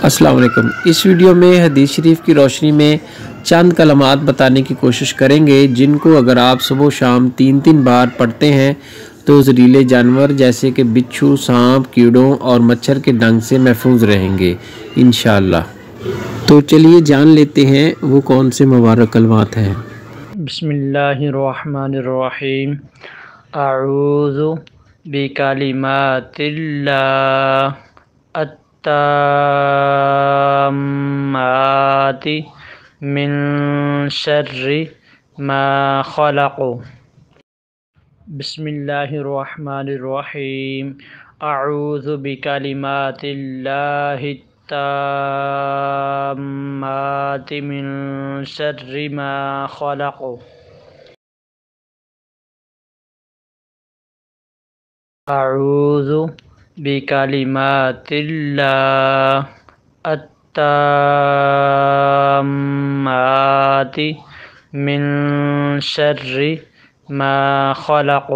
السلام علیکم۔ اس ویڈیو میں حدیث شریف کی روشنی میں چند کلمات بتانے کی کوشش کریں گے جن کو اگر آپ صبح و شام 3 بار پڑھتے ہیں تو زہریلے جانور جیسے کہ بچھو، سانپ، کیڑوں اور مچھر کے ڈنگ سے محفوظ رہیں گے انشاءاللہ۔ تو چلیے جان لیتے ہیں وہ کون سے مبارک کلمات ہیں۔ بسم اللہ الرحمن الرحیم۔ اعوذ بکلمات اللہ التامات من شر ما خلق۔ بسم اللہ الرحمن الرحیم۔ اعوذ بکلمات اللہ التامات من شر ما خلق۔ اعوذ بکلمات اللہ التامات من شر ما خلق۔